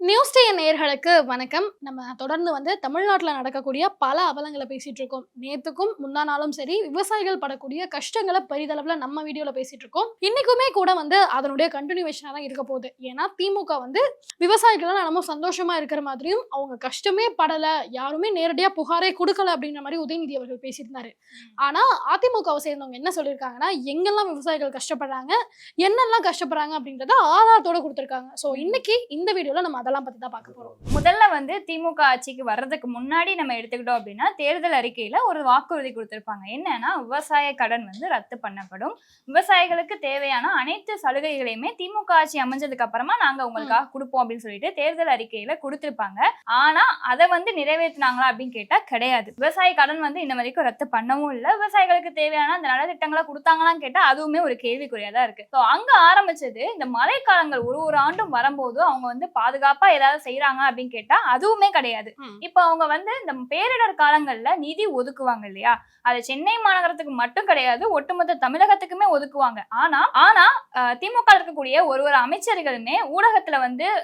News டே நேயர்களுக்கு வணக்கம். நம்ம தொடர்ந்து தமிழ்நாட்டில் நடக்கக்கூடிய பல அவலங்களை பேசிட்டு இருக்கோம். நேத்துக்கும் முந்தா நாளும் சரி, விவசாயிகள் படக்கூடிய கஷ்டங்களை பெரிதளவுல நம்ம வீடியோல பேசிட்டு இருக்கோம். இன்னைக்குமே கூட அதனுடைய கண்டினியூவேஷனா தான் இருக்க போகுது. ஏன்னா திமுக விவசாயிகள் நம்ம சந்தோஷமா இருக்கிற மாதிரியும் அவங்க கஷ்டமே படல, யாருமே நேரடியா புகாரே கொடுக்கல அப்படின்ற மாதிரி உதயநிதி அவர்கள் பேசியிருந்தாரு. ஆனா அதிமுகவை சேர்ந்தவங்க என்ன சொல்லியிருக்காங்கன்னா, எங்கெல்லாம் விவசாயிகள் கஷ்டப்படுறாங்க, என்னெல்லாம் கஷ்டப்படுறாங்க அப்படின்றத ஆதாரத்தோட கொடுத்திருக்காங்க. ஸோ இன்னைக்கு இந்த வீடியோல நம்ம அதெல்லாம் பத்தி தான் பார்க்க போறோம். முதல்ல திமுக ஆட்சிக்கு வர்றதுக்கு முன்னாடி நம்ம எடுத்துக்கிட்டோம் அப்படின்னா, தேர்தல் அறிக்கையில ஒரு வாக்குறுதி கொடுத்திருப்பாங்க. என்னன்னா, விவசாய கடன் ரத்து பண்ணப்படும், விவசாயிகளுக்கு தேவையான அனைத்து சலுகைகளையுமே திமுக ஆட்சி அமைஞ்சதுக்கு அப்புறமா நாங்க உங்களுக்காக கொடுப்போம் அப்படின்னு சொல்லிட்டு தேர்தல் அறிக்கையில கொடுத்திருப்பாங்க. ஆனா அதை நிறைவேற்றினாங்களா அப்படின்னு கேட்டா கிடையாது. விவசாய கடன் இந்த வரைக்கும் ரத்து பண்ணவும் இல்லை. விவசாயிகளுக்கு தேவையான அந்த நலத்திட்டங்களை கொடுத்தாங்களான்னு கேட்டா அதுவுமே ஒரு கேள்விக்குறியா தான் இருக்கு. அங்க ஆரம்பிச்சது இந்த மழைக்காலங்கள் ஒரு ஆண்டும் வரும்போது அவங்க பாதுகாப்பா ஏதாவது செய்யறாங்க அப்படின்னு கேட்டா அதுவுமே கிடையாது. இப்ப அவங்க இந்த பேரிடர் காலங்கள்ல நிதி ஒதுக்குவாங்க இல்லையா, அது சென்னை மாநகரத்துக்கு மட்டும் கிடையாது, ஒட்டுமொத்த தமிழகத்துக்குமே ஒதுக்குவாங்க. ஆனா திமுக இருக்கக்கூடிய ஒரு அமைச்சர்களுமே ஊடகத்துல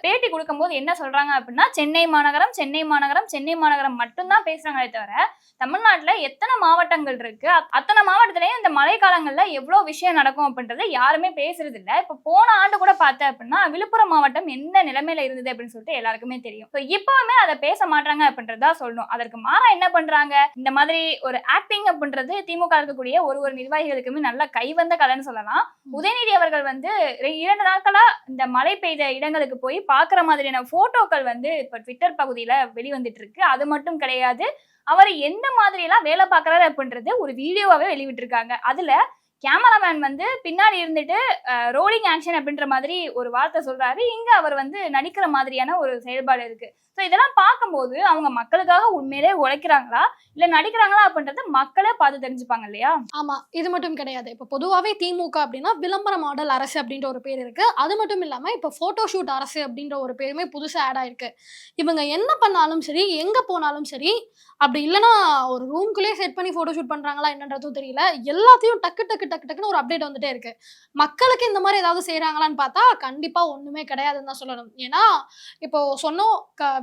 பேட்டி கொடுக்கும் போது என்ன சொல்றாங்க அப்படின்னா, சென்னை மாநகரம் சென்னை மாநகரம் சென்னை மாநகரம் மட்டும்தான் பேசுறாங்களே தவிர தமிழ்நாட்டுல எத்தனை மாவட்டங்கள் இருக்கு, அத்தனை மாவட்டத்திலயும் இந்த மழை காலங்கள்ல எவ்வளவு விஷயம் நடக்கும் அப்படின்றத யாருமே பேசுறது இல்ல. இப்ப போன ஆண்டு கூட பார்த்த அப்படின்னா விழுப்புரம் மாவட்டம் எந்த நிலைமையில இருந்தது அப்படின்னு சொல்லிட்டு எல்லாருக்குமே தெரியும். இப்பவுமே அதை பேச மாட்டாங்க அப்படின்றதா சொல்லணும். அதற்கு மாறா என்ன பண்றாங்க, இந்த மாதிரி ஒரு ஆக்டிங் அப்படின்றது திமுக இருக்கக்கூடிய ஒரு நிர்வாகிகளுக்குமே நல்ல கைவந்த கலைன்னு சொல்லலாம். உதயநிதி அவர்கள் 2 நாட்களா இந்த மழை பெய்த இடங்களுக்கு போய் பாக்குற மாதிரியான போட்டோக்கள் இப்ப ட்விட்டர் பகுதியில வெளிவந்துட்டு இருக்கு. அது மட்டும் கிடையாது, அவர் எந்த மாதிரி எல்லாம் வேலை பார்க்கறாரு அப்படின்றது ஒரு வீடியோவாவே வெளிவிட்டு இருக்காங்க. அதுல கேமராமேன் பின்னாடி இருந்துட்டு ரோலிங் ஆக்ஷன் அப்படின்ற மாதிரி ஒரு வார்த்தை சொல்றாரு. இங்க அவர் நடிக்கிற மாதிரியான ஒரு செயல்பாடு இருக்கு. ஸோ இதெல்லாம் பார்க்கும்போது அவங்க மக்களுக்காக உண்மையிலே உழைக்கிறாங்களா இல்ல நடிக்கிறாங்களா அப்படின்றது மக்களே பார்த்து தெரிஞ்சுப்பாங்க இல்லையா? ஆமா, இது மட்டும் கிடையாது. இப்ப பொதுவாவே திமுக அப்படின்னா விளம்பர மாடல் அரசு அப்படின்ற ஒரு பேர் இருக்கு. அது மட்டும் இல்லாம இப்ப போட்டோ ஷூட் அரசு அப்படின்ற ஒரு பேருமே புதுசா ஆட் ஆயிருக்கு. இவங்க என்ன பண்ணாலும் சரி, எங்க போனாலும் சரி, அப்படி இல்லைன்னா ஒரு ரூம்குள்ளேயே செட் பண்ணி போட்டோ ஷூட் பண்றாங்களா என்னன்றதும் தெரியல, எல்லாத்தையும் டக்குன்னு ஒரு அப்டேட் வந்துட்டே இருக்கு. மக்களுக்கு இந்த மாதிரி ஏதாவது செய்யறாங்களான்னு பார்த்தா கண்டிப்பா ஒண்ணுமே கிடையாதுன்னு தான் சொல்லணும். ஏன்னா இப்போ சொன்னோம்,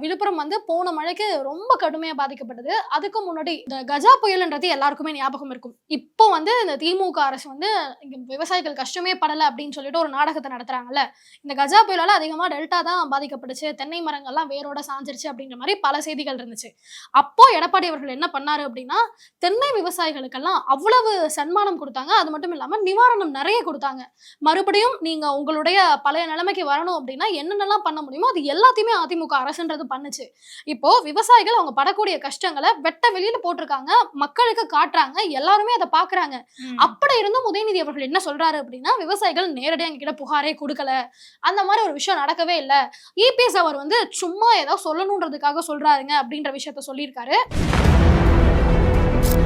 விழுப்புரம் போன மழைக்கு ரொம்ப கடுமையா பாதிக்கப்பட்டது. அதுக்கு முன்னாடி இந்த கஜா புயல்ன்றது எல்லாருக்குமே ஞாபகம் இருக்கும். இப்போ இந்த திமுக அரசு விவசாயிகள் கஷ்டமே படல அப்படின்னு சொல்லிட்டு ஒரு நாடகத்தை நடத்துறாங்கல்ல. இந்த கஜா புயலால அதிகமா டெல்டா தான் பாதிக்கப்பட்டுச்சு, தென்னை மரங்கள்லாம் வேரோட சாஞ்சிருச்சு அப்படின்ற மாதிரி பல செய்திகள் இருந்துச்சு. அப்போ எடப்பாடி அவர்கள் என்ன பண்ணாரு அப்படின்னா, தென்னை விவசாயிகளுக்கெல்லாம் அவ்வளவு சன்மானம் கொடுத்தாங்க. அது மட்டும் இல்லாம நிவாரணம் நிறைய கொடுத்தாங்க. மறுபடியும் நீங்க உங்களுடைய பழைய நிலைமைக்கு வரணும் அப்படின்னா என்னென்னலாம் பண்ண முடியுமோ அது எல்லாத்தையுமே அதிமுக அரசுன்றது பண்ணுச்சு. இப்போ விவசாயிகள் அவங்க படக்கூடிய கஷ்டங்களை வெட்ட வெளியில போட்டிருக்காங்க, மக்களுக்கு காட்டுறாங்க, எல்லாருமே அதை பாக்குறாங்க. அப்படி இருந்தும் உதயநிதி அவர்கள் என்ன சொல்றாரு அப்படின்னா, விவசாயிகள் நேரடியா எங்ககிட்ட புகாரே கொடுக்கல, அந்த மாதிரி ஒரு விஷயம் நடக்கவே இல்லை, இபிஎஸ் அவர் சும்மா ஏதோ சொல்லணும்ன்றதுக்காக சொல்றாருங்க அப்படின்ற விஷயத்த சொல்லியிருக்காரு.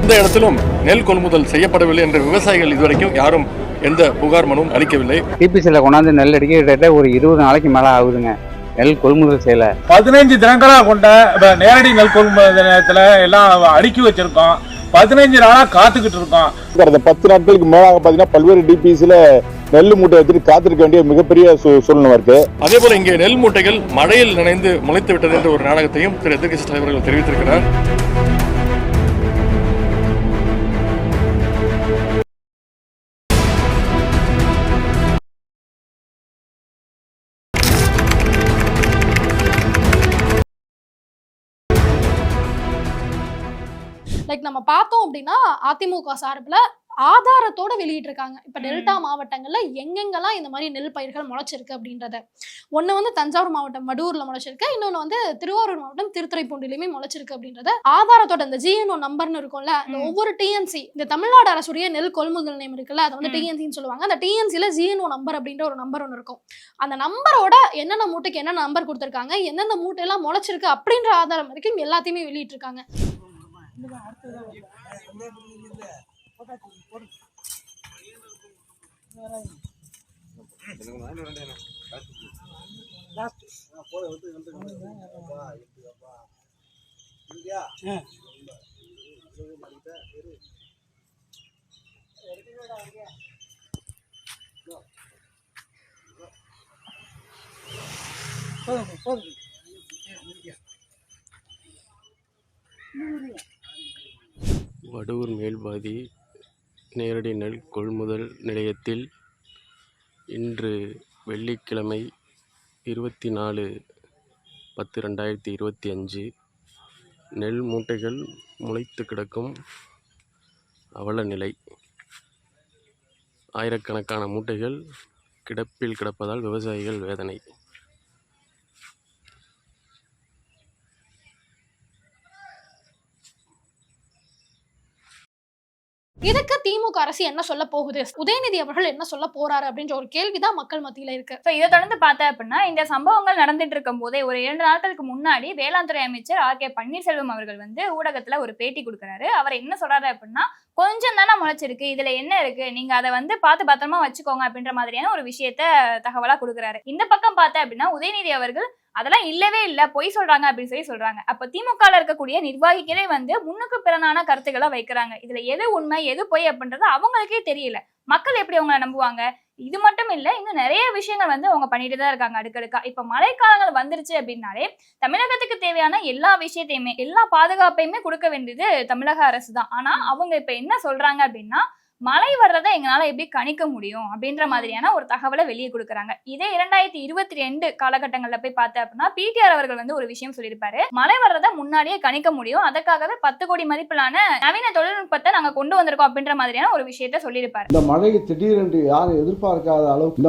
இந்த இடத்திலும் நெல் கொள்முதல் செய்யப்படவில்லை என்ற விவசாயிகள் இதுவரைக்கும் யாரும் எந்த புகார் மனுவும் அளிக்கவில்லை. டிபிசியில் கொண்டாந்து நெல் அடிக்க ஒரு 20 நாளைக்கு மேலே ஆகுதுங்க. நெல் கொள்முதல் செய்யல 15 தினங்களா கொண்ட நேரடி நெல் கொள்முதல் நிலையத்துல எல்லாம் அடுக்கி வச்சிருக்கோம். 15 நாளா காத்துக்கிட்டு இருக்கோம். கடந்த 10 நாட்களுக்கு மேலாக பாத்தீங்கன்னா பல்வேறு டிபிசில நெல் மூட்டை வச்சுட்டு காத்திருக்க வேண்டிய மிகப்பெரிய சூழ்நிலை இருக்கு. அதே போல இங்கே நெல் மூட்டைகள் மழையில் நனைந்து முளைத்து விட்டது என்ற ஒரு நாடகத்தையும் திரு எதிர்க்கட்சி தலைவர்கள் தெரிவித்திருக்கிறார். நம்ம பார்த்தோம் அப்படின்னா அதிமுக சார்பில் ஆதாரத்தோட வெளியிட்டு இருக்காங்க. இப்ப டெல்டா மாவட்டங்கள்ல எங்கெங்கெல்லாம் இந்த மாதிரி நெல் பயிர்கள் முளைச்சிருக்கு அப்படின்றத. ஒண்ணு தஞ்சாவூர் மாவட்டம் வடூர்ல முளைச்சிருக்கு, இன்னொன்னு திருவாரூர் மாவட்டம் திருத்துறைப்பூண்டிலுமே முளைச்சிருக்கு அப்படின்றத ஆதாரத்தோட இந்த ஜிஎன்ஓ நம்பர்னு இருக்கும்ல, இந்த ஒவ்வொரு டிஎன்சி, இந்த தமிழ்நாடு அரசுடைய நெல் கொள்முதல் நிலையம் இருக்குல்ல, அதை டிஎன்சின்னு சொல்லுவாங்க. அந்த டிஎன்சில ஜிஎன்ஓ நம்பர் அப்படின்ற ஒரு நம்பர் ஒன்று இருக்கும். அந்த நம்பரோட என்னென்ன மூட்டைக்கு என்ன நம்பர் கொடுத்திருக்காங்க, எந்தெந்த மூட்டையெல்லாம் முளைச்சிருக்கு அப்படின்ற ஆதாரம் வரைக்கும் எல்லாத்தையுமே வெளியிட்டு இருக்காங்க. வடூர் மேல்பாதி நேரடி நெல் கொள்முதல் நிலையத்தில் இன்று வெள்ளிக்கிழமை 24/10/2025 நெல் மூட்டைகள் முளைத்து கிடக்கும் அவல நிலை. ஆயிரக்கணக்கான மூட்டைகள் கிடப்பில் கிடப்பதால் விவசாயிகள் வேதனை. இதுக்கு திமுக அரசு என்ன சொல்ல போகுது, உதயநிதி அவர்கள் என்ன சொல்ல போறாரு அப்படின்ற ஒரு கேள்விதான் மக்கள் மத்தியில இருக்கு. இதை தொடர்ந்து பார்த்தா அப்படின்னா இந்த சம்பவங்கள் நடந்துட்டு இருக்கும் போதே ஒரு 2 நாட்களுக்கு முன்னாடி வேளாண் துறை அமைச்சர் R.K. பன்னீர்செல்வம் அவர்கள் வந்து ஊடகத்துல ஒரு பேட்டி கொடுக்குறாரு. அவர் என்ன சொல்றாரு அப்படின்னா, கொஞ்சம் தானே முளைச்சிருக்கு, இதுல என்ன இருக்கு, நீங்க அதை வந்து பார்த்து பத்திரமா வச்சுக்கோங்க அப்படின்ற மாதிரியான ஒரு விஷயத்த தகவலா கொடுக்குறாரு. இந்த பக்கம் பார்த்தா அப்படின்னா உதயநிதி அவர்கள் அதெல்லாம் இல்லவே இல்ல, பொய் சொல்றாங்க அப்படின்னு சொல்றாங்க. அப்ப திமுகல இருக்கக்கூடிய நிர்வாகிகளே வந்து முன்னுக்கு பிறனான கருத்துக்களை வைக்கிறாங்க. இதுல எது உண்மை எது பொய் அப்படின்றது அவங்களுக்கே தெரியல. மக்கள் எப்படி அவங்களை நம்புவாங்க? இது மட்டும் இல்ல, இன்னும் நிறைய விஷயங்கள் வந்து அவங்க பண்ணிட்டு தான் இருக்காங்க அடுக்கடுக்கா. இப்ப மழைக்காலங்கள் வந்துருச்சு அப்படின்னாலே தமிழகத்துக்கு தேவையான எல்லா விஷயத்தையுமே எல்லா பாதுகாப்பையுமே கொடுக்க வேண்டியது தமிழக அரசு தான். ஆனா அவங்க இப்ப என்ன சொல்றாங்க அப்படின்னா, மழை வர்றதை எங்களால எப்படி கணிக்க முடியும் அப்படின்ற மாதிரியான ஒரு தகவலை வெளியே கொடுக்குறாங்க. இதே 2022 காலகட்டங்கள்ல போய் பார்த்தா அப்படின்னா PTR அவர்கள் வந்து ஒரு விஷயம் சொல்லியிருப்பாரு. மழை வர்றதை முன்னாடியே கணிக்க முடியும், அதுக்காகவே 10 கோடி மதிப்பிலான நவீன தொழில்நுட்பத்தை நாங்க கொண்டு வந்திருக்கோம் அப்படின்ற மாதிரியான ஒரு விஷயத்த சொல்லியிருப்பாரு. இந்த மழையை திடீரென்று யாரும் எதிர்பார்க்காத அளவுக்கு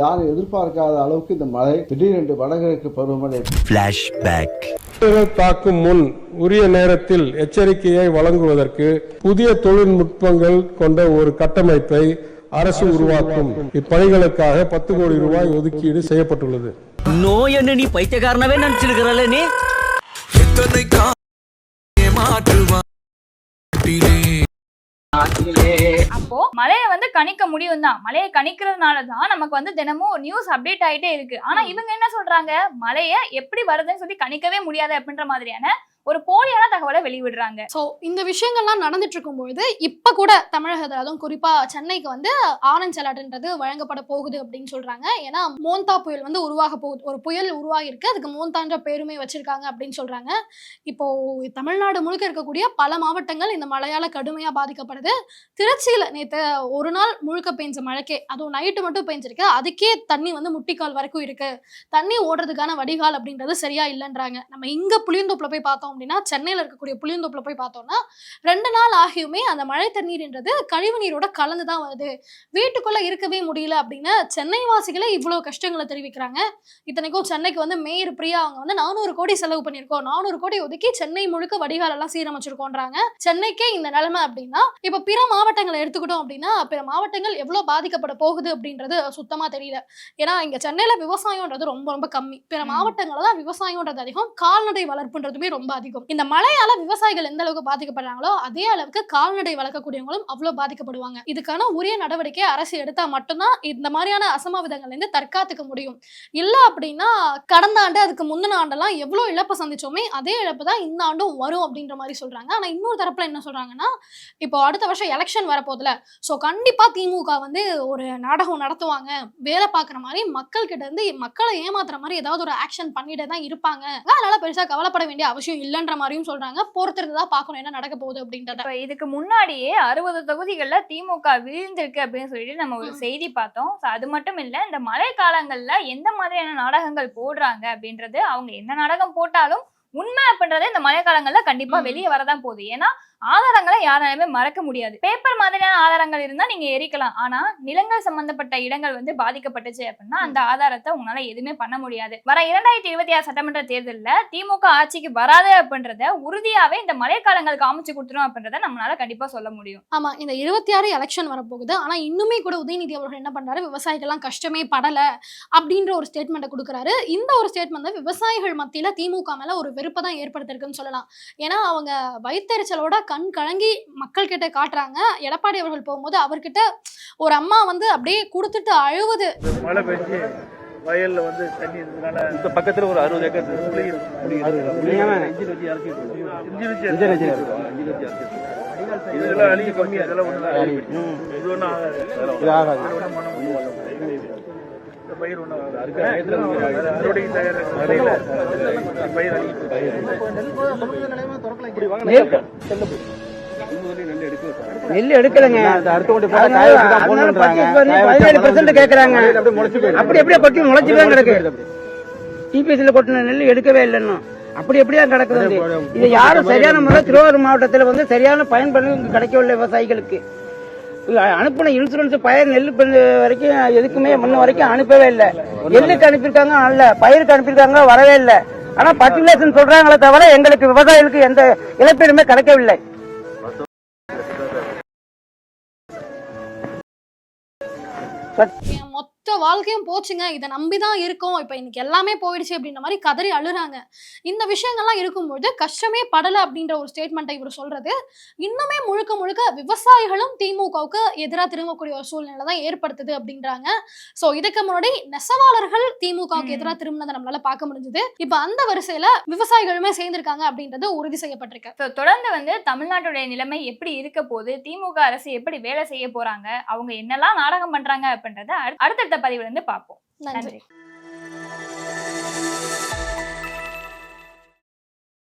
யாரும் எதிர்பார்க்காத அளவுக்கு இந்த மழை திடீரென்று வடகிழக்கு பருவமழை தாக்கும் முன் உரிய நேரத்தில் எச்சரிக்கையை வழங்குவதற்கு புதிய தொழில்நுட்பங்கள் கொண்ட ஒரு கட்டமைப்பை அரசு உருவாக்கும். இப்பணிகளுக்காக 10 கோடி ரூபாய் ஒதுக்கீடு செய்யப்பட்டுள்ளது. நோய் என்ன நீ பைத்தியக்காரனவே நினைச்சிருக்கிறல்ல நீ. அப்போ மழையை வந்து கணிக்க முடியும் தான். மழையை கணிக்கிறதுனாலதான் நமக்கு வந்து தினமும் நியூஸ் அப்டேட் ஆயிட்டே இருக்கு. ஆனா இவங்க என்ன சொல்றாங்க, மழையை எப்படி வருதுன்னு சொல்லி கணிக்கவே முடியாது அப்படின்ற மாதிரியான ஒரு போலியான தகவலை வெளிவிடுறாங்க. சோ இந்த விஷயங்கள்லாம் நடந்துட்டு இருக்கும்பொழுது இப்ப கூட தமிழகத்துல, அதுவும் குறிப்பா சென்னைக்கு வந்து ஆரஞ்ச் அலர்ட்ன்றது வழங்கப்பட போகுது அப்படின்னு சொல்றாங்க. ஏன்னா மோந்தா புயல் வந்து உருவாக போகுது, ஒரு புயல் உருவாகி இருக்கு, அதுக்கு மோந்தான்ற பேருமே வச்சிருக்காங்க அப்படின்னு சொல்றாங்க. இப்போ தமிழ்நாடு முழுக்க இருக்கக்கூடிய பல மாவட்டங்கள் இந்த மழையால கடுமையா பாதிக்கப்படுது. திருச்சியில நேற்று ஒரு நாள் முழுக்க பெஞ்ச மழைக்கே, அதுவும் நைட்டு மட்டும் பெஞ்சிருக்கு, அதுக்கே தண்ணி வந்து முட்டிக்கால் வரைக்கும் இருக்கு. தண்ணி ஓடுறதுக்கான வடிகால் அப்படின்றது சரியா இல்லைன்றாங்க. நம்ம இங்க புளியந்தோப்புல போய் பார்த்தோம் அப்படின்னா, சென்னையில இருக்கக்கூடிய புளியந்தோப்புல போய் பார்த்தோம்னா 2 நாள் ஆகியுமே அந்த மழை தண்ணீர்ன்றது கழிவு நீரோட கலந்துதான் வருது, வீட்டுக்குள்ள இருக்கவே முடியல அப்படின்னு சென்னை வாசிகளே இவ்வளவு கஷ்டங்களை தெரிவிக்கிறாங்க. இத்தனைக்கும் சென்னைக்கு வந்து மேயர் பிரியா அவங்க வந்து 400 கோடி செலவு பண்ணியிருக்கோம், 400 கோடி ஒதுக்கி சென்னை முழுக்க வடிகால் எல்லாம் சீரமைச்சிருக்கோன்றாங்க. சென்னைக்கே இந்த நிலைமை அப்படின்னா இப்ப பிற மாவட்டங்களை எடுத்துக்கிட்டோம் அப்படின்னா பிற மாவட்டங்கள் எவ்வளவு பாதிக்கப்பட போகுது அப்படின்றது சுத்தமா தெரியல. ஏன்னா இங்க சென்னையில விவசாயம்ன்றது ரொம்ப ரொம்ப கம்மி, பிற மாவட்டங்கள்ல தான் விவசாயம்ன்றது அதிகம், கால்நடை வளர்ப்புன்றதுமே ரொம்ப அதிகம். இந்த மழையால விவசாயிகள் எந்த அளவுக்கு பாதிக்கப்படுறாங்களோ அதே அளவுக்கு கால்நடை வளர்க்கக்கூடியவங்களும் அவ்வளவு பாதிக்கப்படுவாங்க. இதுக்கான உரிய நடவடிக்கை அரசு எடுத்தா மட்டும்தான் இந்த மாதிரியான அசம்பாவிதங்கள்ல இருந்து தற்காத்துக்க முடியும். இல்ல அப்படின்னா கடந்த ஆண்டு அதுக்கு முந்தின ஆண்டெல்லாம் எவ்வளவு இழப்பு சந்திச்சோமே அதே இழப்பு தான் இந்த ஆண்டும் வரும் அப்படின்ற மாதிரி சொல்றாங்க. ஆனா இன்னொரு தரப்புல என்ன சொல்றாங்கன்னா, இப்போ அடுத்த வருஷம் எலெக்ஷன் வரப்போதுல, சோ கண்டிப்பா திமுக வந்து ஒரு நாடகம் நடத்துவாங்க, வேலை பார்க்குற மாதிரி மக்கள் கிட்ட இருந்து மக்களை ஏமாத்துற மாதிரி ஏதாவது ஒரு ஆக்ஷன் பண்ணிட்டு தான் இருப்பாங்க, அதனால பெருசா கவலைப்பட வேண்டிய அவசியம் இல்லைன்ற மாதிரியும் சொல்றாங்க. பொறுத்திருந்துதான் பார்க்கணும் என்ன நடக்க போகுது அப்படின்றத. இதுக்கு முன்னாடியே 60 தொகுதிகள்ல திமுக வீழ்ந்திருக்கு அப்படின்னு சொல்லிட்டு நம்ம ஒரு செய்தி பார்த்தோம். அது மட்டும் இல்ல, இந்த மழை காலங்கள்ல எந்த மாதிரியான நாடகங்கள் போடுறாங்க அப்படின்றது, அவங்க என்ன நாடகம் போட்டாலும் உண்மை அப்படின்றத இந்த மழை காலங்கள்ல கண்டிப்பா வெளியே வரதான் போகுது. ஏன்னா ஆதாரங்களை யாராலுமே மறக்க முடியாது. பேப்பர் மாதிரியான ஆதாரங்கள் இருந்தா நீங்க எரிக்கலாம், ஆனா நிலங்கள் சம்பந்தப்பட்ட இடங்கள் வந்து பாதிக்கப்பட்டுச்சு அப்படின்னா அந்த ஆதாரத்தை உங்களால எதுவுமே பண்ண முடியாது. வர 2026 சட்டமன்ற தேர்தலில் திமுக ஆட்சிக்கு வராது அப்படின்றத உறுதியாவே இந்த மழை காலங்கள் காமிச்சு கொடுத்துரும் அப்படின்றத நம்மளால கண்டிப்பா சொல்ல முடியும். ஆமா, இந்த 26 எலெக்ஷன் வரப்போகுது. ஆனா இன்னுமே கூட உதயநிதி அவர்கள் என்ன பண்றாரு, விவசாயிகள்லாம் கஷ்டமே படல அப்படின்ற ஒரு ஸ்டேட்மெண்ட் கொடுக்குறாரு. இந்த ஒரு ஸ்டேட்மெண்ட் விவசாயிகள் மத்தியில திமுக மேல ஒரு வெறுப்பை தான் ஏற்படுத்திருக்குன்னு சொல்லலாம். ஏன்னா அவங்க வயிற்றெரிச்சலோட கண் கலங்கி மக்கள் கிட்ட காட்டுறாங்க. எடப்பாடி அவர்கள் போகும்போது அவர்கிட்ட ஒரு அம்மா வந்து அப்படியே கொடுத்துட்டு அழுவுது. மழை பெஞ்சு வயல்ல வந்து தண்ணி இருந்ததுனால இந்த பக்கத்துல ஒரு 60 ஏக்கர் இதெல்லாம் அழிஞ்சு கம்மி, அதெல்லாம் ஒண்ணு இது ஒன்றும் ஆகாது. நெல் எடுக்கலங்க, 17% கேக்குறாங்க. அப்படி எப்படியா கொட்டி முளைச்சுதான் கிடக்கு. டிபிஎஸ்ல கொட்டின நெல் எடுக்கவே இல்லைன்னு அப்படி எப்படிதான் கிடக்குது. இது யாரும் சரியான முறை திருவாரூர் மாவட்டத்தில் வந்து சரியான பயன்படு கிடைக்கவில்லை விவசாயிகளுக்கு. அனுப்பின இன்சூரன்ஸ் பயிர் நெல் வரைக்கும் எதுக்குமே முன்ன வரைக்கும் அனுப்பவே இல்லை. நெல்லுக்கு அனுப்பியிருக்காங்க, நல்ல பயிருக்கு அனுப்பியிருக்காங்க, வரவே இல்லை. ஆனா பர்டிகுலேஷன் சொல்றாங்களே தவிர எங்களுக்கு விவசாயிகளுக்கு எந்த இழப்பீடுமே கிடைக்கவில்லை. என் மொத்த வாழ்க்கையும் போச்சுங்க, இதை நம்பிதான் இருக்கோம், இப்ப இன்னைக்கு எல்லாமே போயிடுச்சு அப்படின்ற மாதிரி கதறி அழுறாங்க. இந்த விஷயங்கள்லாம் இருக்கும்போது கஷ்டமே படலை அப்படின்ற ஒரு ஸ்டேட்மெண்ட்டை இவர் சொல்றது இன்னுமே முழுக்க முழுக்க விவசாயிகளும் திமுகவுக்கு எதிராக திரும்பக்கூடிய ஒரு சூழ்நிலை தான் ஏற்படுத்துது அப்படின்றாங்க. சோ இதுக்கு முன்னாடி நெசவாளர்கள் திமுகவுக்கு எதிராக திரும்பினதை நம்மளால பார்க்க முடிஞ்சது. இப்ப அந்த வரிசையில விவசாயிகளுமே சேர்ந்திருக்காங்க அப்படின்றது உறுதி செய்யப்பட்டிருக்கு. தொடர்ந்து வந்து தமிழ்நாட்டுடைய நிலைமை எப்படி இருக்க போது, திமுக அரசு எப்படி வேலை செய்ய போறாங்க, அவங்க என்னெல்லாம் நாடகம் பண்றாங்க அப்படின்றத அடுத்தடுத்த பதிவுல இருந்து பார்ப்போம். நன்றி.